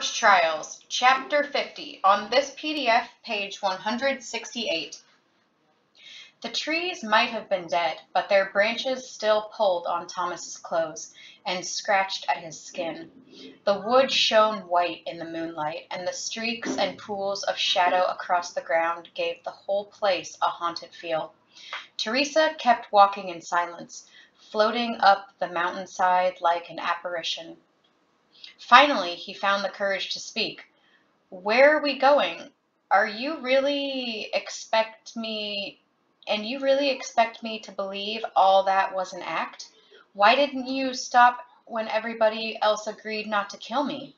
Scorch Trials, Chapter 50, on this PDF, page 168. The trees might have been dead, but their branches still pulled on Thomas's clothes and scratched at his skin. The wood shone white in the moonlight, and the streaks and pools of shadow across the ground gave the whole place a haunted feel. Teresa kept walking in silence, floating up the mountainside like an apparition. Finally, he found the courage to speak. "Where are we going? Are you really expect me, and you really expect me to believe all that was an act? Why didn't you stop when everybody else agreed not to kill me?"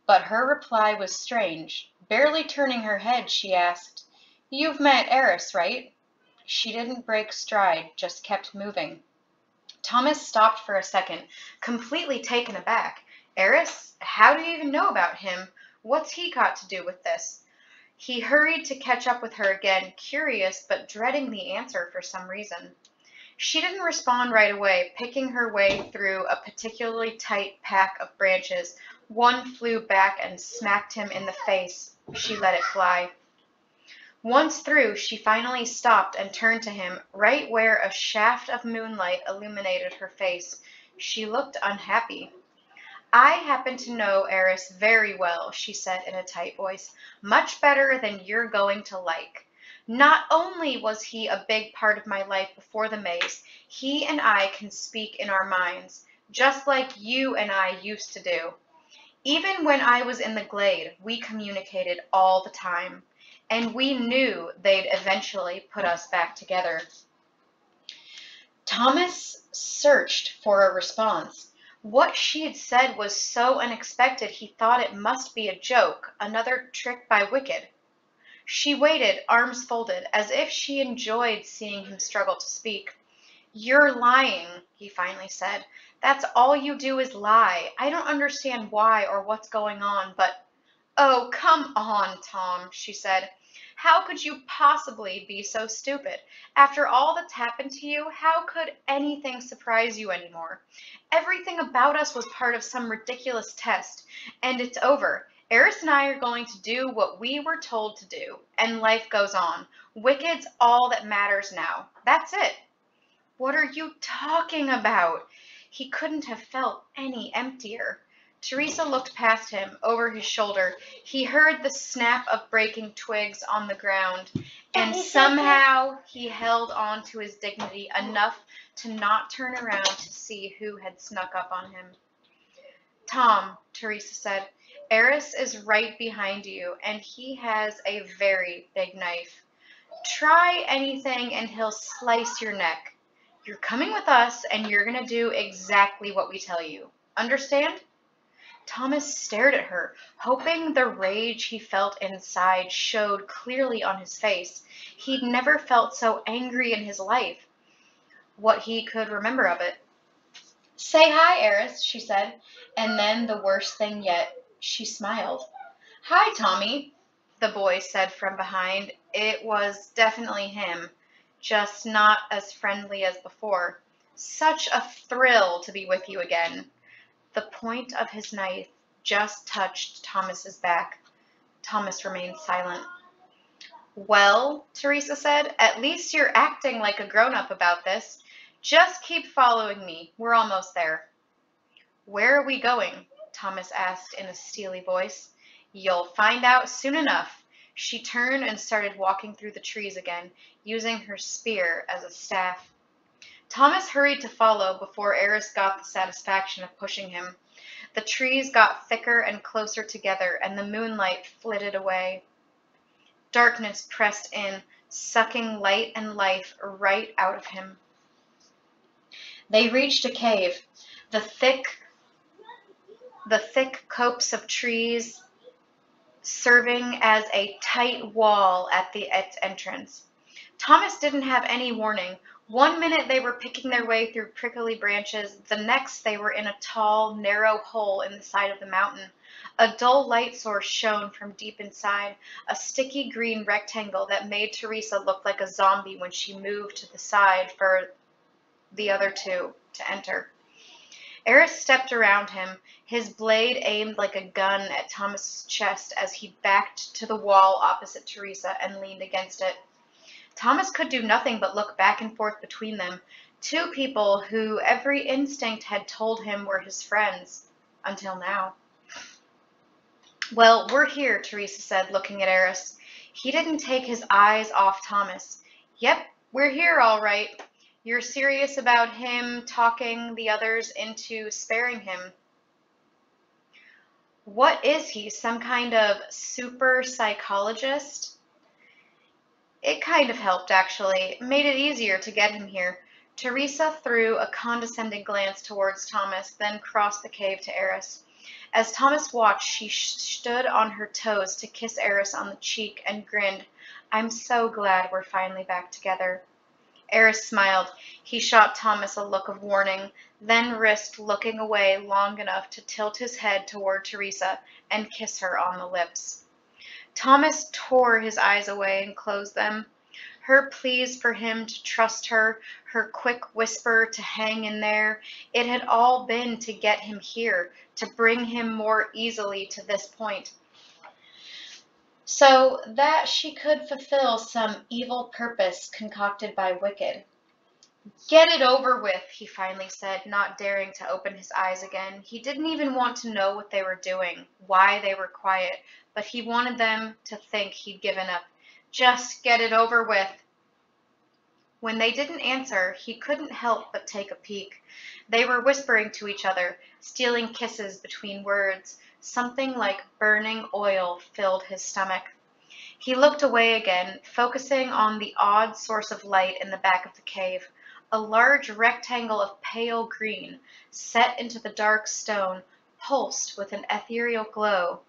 But her reply was strange. Barely turning her head, she asked, "You've met Eris, right?" She didn't break stride, just kept moving. Thomas stopped for a second, completely taken aback. "Eris? How do you even know about him? What's he got to do with this?" He hurried to catch up with her again, curious but dreading the answer for some reason. She didn't respond right away, picking her way through a particularly tight pack of branches. One flew back and smacked him in the face. She let it fly. Once through, she finally stopped and turned to him, right where a shaft of moonlight illuminated her face. She looked unhappy. "I happen to know Eris very well," she said in a tight voice, "much better than you're going to like. Not only was he a big part of my life before the maze, he and I can speak in our minds, just like you and I used to do. Even when I was in the glade, we communicated all the time, and we knew they'd eventually put us back together." Thomas searched for a response. What she had said was so unexpected he thought it must be a joke, another trick by Wicked. She waited, arms folded, as if she enjoyed seeing him struggle to speak. "You're lying," he finally said. "That's all you do is lie. I don't understand why or what's going on, but—" "Oh, come on, Tom," she said. "How could you possibly be so stupid? After all that's happened to you, how could anything surprise you anymore? Everything about us was part of some ridiculous test, and it's over. Eris and I are going to do what we were told to do, and life goes on. Wicked's all that matters now. That's it." "What are you talking about?" He couldn't have felt any emptier. Teresa looked past him, over his shoulder. He heard the snap of breaking twigs on the ground, and somehow he held on to his dignity enough to not turn around to see who had snuck up on him. "Tom," Teresa said, "Eris is right behind you, and he has a very big knife. Try anything and he'll slice your neck. You're coming with us, and you're going to do exactly what we tell you. Understand?" Thomas stared at her, hoping the rage he felt inside showed clearly on his face. He'd never felt so angry in his life, what he could remember of it. "Say hi, Eris," she said, and then the worst thing yet, she smiled. "Hi, Tommy," the boy said from behind. It was definitely him, just not as friendly as before. "Such a thrill to be with you again." The point of his knife just touched Thomas's back. Thomas remained silent. "Well," Teresa said, "at least you're acting like a grown-up about this. Just keep following me. We're almost there." "Where are we going?" Thomas asked in a steely voice. "You'll find out soon enough." She turned and started walking through the trees again, using her spear as a staff. Thomas hurried to follow before Eris got the satisfaction of pushing him. The trees got thicker and closer together, and the moonlight flitted away. Darkness pressed in, sucking light and life right out of him. They reached a cave. The thick copse of trees serving as a tight wall at its entrance. Thomas didn't have any warning. One minute they were picking their way through prickly branches, the next they were in a tall, narrow hole in the side of the mountain. A dull light source shone from deep inside, a sticky green rectangle that made Teresa look like a zombie when she moved to the side for the other two to enter. Eris stepped around him, his blade aimed like a gun at Thomas's chest as he backed to the wall opposite Teresa and leaned against it. Thomas could do nothing but look back and forth between them, two people who every instinct had told him were his friends, until now. Well, we're here, Teresa said, looking at Eris. He didn't take his eyes off Thomas. Yep, we're here, all right. You're serious about him talking the others into sparing him. What is he, some kind of super psychologist? It kind of helped, actually. Made it easier to get him here. Teresa threw a condescending glance towards Thomas, then crossed the cave to Eris. As Thomas watched, she stood on her toes to kiss Eris on the cheek and grinned. I'm so glad we're finally back together. Eris smiled. He shot Thomas a look of warning, then risked looking away long enough to tilt his head toward Teresa and kiss her on the lips. Thomas tore his eyes away and closed them. Her pleas for him to trust her, her quick whisper to hang in there, it had all been to get him here, to bring him more easily to this point, so that she could fulfill some evil purpose concocted by Wicked. Get it over with, he finally said, not daring to open his eyes again. He didn't even want to know what they were doing, why they were quiet, but he wanted them to think he'd given up. Just get it over with. When they didn't answer, he couldn't help but take a peek. They were whispering to each other, stealing kisses between words. Something like burning oil filled his stomach. He looked away again, focusing on the odd source of light in the back of the cave. A large rectangle of pale green, set into the dark stone, pulsed with an ethereal glow.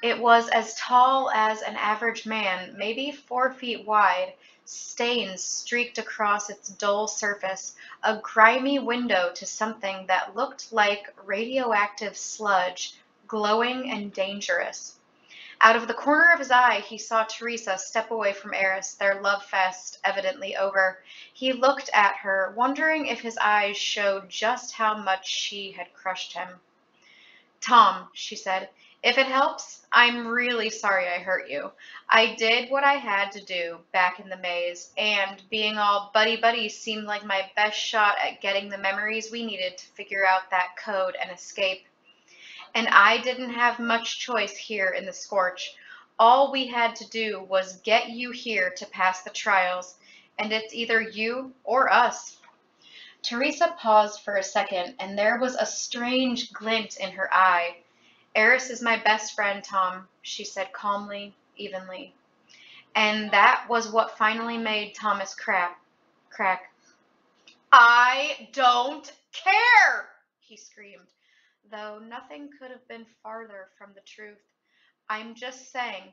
It was as tall as an average man, maybe 4 feet wide. Stains streaked across its dull surface, a grimy window to something that looked like radioactive sludge, glowing and dangerous. Out of the corner of his eye, he saw Teresa step away from Eris, their love fest evidently over. He looked at her, wondering if his eyes showed just how much she had crushed him. Tom, she said, if it helps, I'm really sorry I hurt you. I did what I had to do back in the maze, and being all buddy-buddy seemed like my best shot at getting the memories we needed to figure out that code and escape. And I didn't have much choice here in the Scorch. All we had to do was get you here to pass the trials, and it's either you or us. Teresa paused for a second, and there was a strange glint in her eye. Eris is my best friend, Tom, she said calmly, evenly. And that was what finally made Thomas crack. I don't care, he screamed, though nothing could have been farther from the truth. I'm just saying,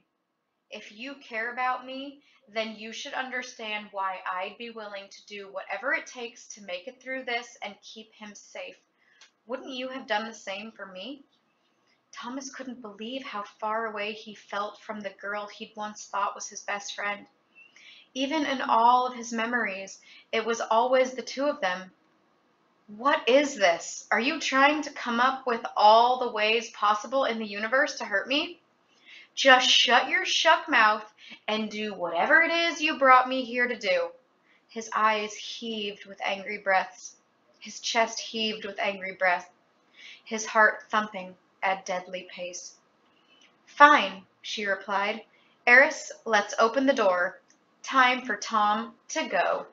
if you care about me, then you should understand why I'd be willing to do whatever it takes to make it through this and keep him safe. Wouldn't you have done the same for me? Thomas couldn't believe how far away he felt from the girl he'd once thought was his best friend. Even in all of his memories, it was always the two of them. What is this? Are you trying to come up with all the ways possible in the universe to hurt me? Just shut your shuck mouth and do whatever it is you brought me here to do. His eyes heaved with angry breaths. His chest heaved with angry breath. His heart thumping at deadly pace. Fine, she replied. Eris, let's open the door. Time for Tom to go.